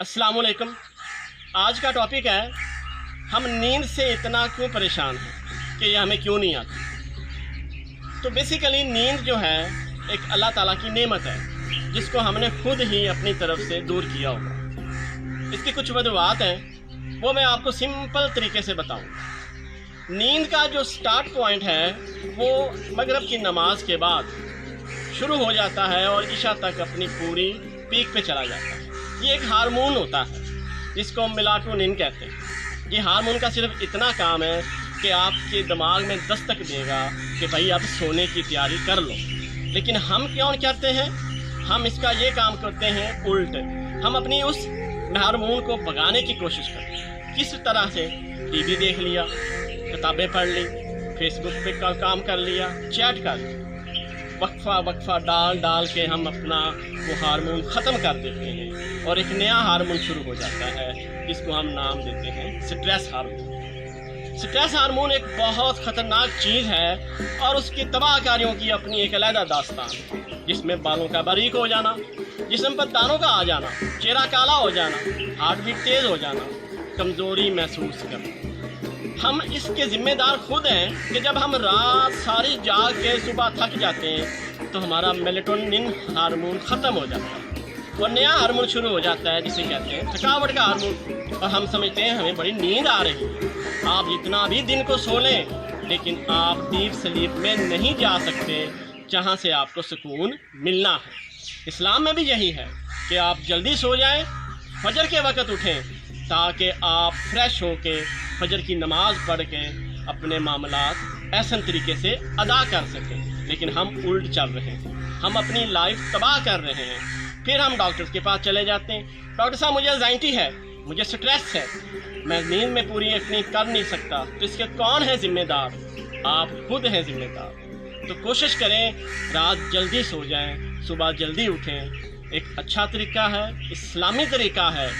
अस्सलाम वालेकुम। आज का टॉपिक है हम नींद से इतना क्यों परेशान हैं कि ये हमें क्यों नहीं आती। तो बेसिकली नींद जो है एक अल्लाह ताला की नेमत है जिसको हमने खुद ही अपनी तरफ से दूर किया होगा। इसकी कुछ वजूहात हैं, वो मैं आपको सिंपल तरीके से बताऊँ। नींद का जो स्टार्ट पॉइंट है वो मगरिब की नमाज के बाद शुरू हो जाता है और इशा तक अपनी पूरी पीक पे चला जाता है। ये एक हार्मोन होता है जिसको हम मेलाटोनिन कहते हैं। ये हार्मोन का सिर्फ इतना काम है कि आपके दिमाग में दस्तक देगा कि भाई अब सोने की तैयारी कर लो। लेकिन हम क्यों करते हैं? हम इसका ये काम करते हैं उल्ट। हम अपनी उस हार्मोन को भगाने की कोशिश करते हैं। किस तरह से? टीवी देख लिया, किताबें पढ़ ली, फेसबुक पे काम कर लिया, चैट कर लिया। वक्फा डाल के हम अपना वो हार्मोन ख़त्म कर देते हैं और एक नया हार्मोन शुरू हो जाता है जिसको हम नाम देते हैं स्ट्रेस हार्मोन। स्ट्रेस हार्मोन एक बहुत ख़तरनाक चीज़ है और उसकी तबाहकारियों की अपनी एक अलग दास्तान है, जिसमें बालों का बारीक हो जाना, जिस्म पर दानों का आ जाना, चेहरा काला हो जाना, हार्ट बीट तेज़ हो जाना, कमज़ोरी महसूस करना। हम इसके ज़िम्मेदार खुद हैं कि जब हम रात सारी जाग के सुबह थक जाते हैं तो हमारा मेलाटोनिन हार्मोन ख़त्म हो जाता है और नया हार्मोन शुरू हो जाता है जिसे कहते हैं थकावट का हार्मोन। और हम समझते हैं हमें बड़ी नींद आ रही है। आप जितना भी दिन को सो लें लेकिन आप डीप स्लीप में नहीं जा सकते जहाँ से आपको सुकून मिलना है। इस्लाम में भी यही है कि आप जल्दी सो जाएँ, फजर के वक़्त उठें ताकि आप फ्रेश होके फजर की नमाज पढ़ के अपने मामलात ऐसे तरीके से अदा कर सकें। लेकिन हम उल्ट चल रहे हैं, हम अपनी लाइफ तबाह कर रहे हैं। फिर हम डॉक्टर के पास चले जाते हैं, डॉक्टर साहब मुझे एंजाइटी है, मुझे स्ट्रेस है, मैं नींद में पूरी अपनी कर नहीं सकता। तो इसके कौन है ज़िम्मेदार? आप खुद हैं ज़िम्मेदार। तो कोशिश करें रात जल्दी सो जाएं, सुबह जल्दी उठें। एक अच्छा तरीका है, इस्लामी तरीका है।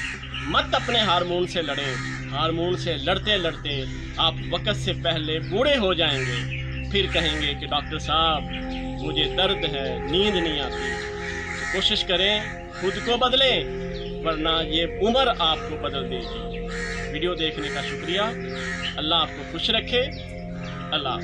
मत अपने हार्मोन से लड़ें। हार्मोन से लड़ते लड़ते आप वक्त से पहले बूढ़े हो जाएंगे। फिर कहेंगे कि डॉक्टर साहब मुझे दर्द है, नींद नहीं आती। तो कोशिश करें खुद को बदलें, वरना ये उम्र आपको बदल देगी। वीडियो देखने का शुक्रिया। अल्लाह आपको खुश रखे। अल्लाह।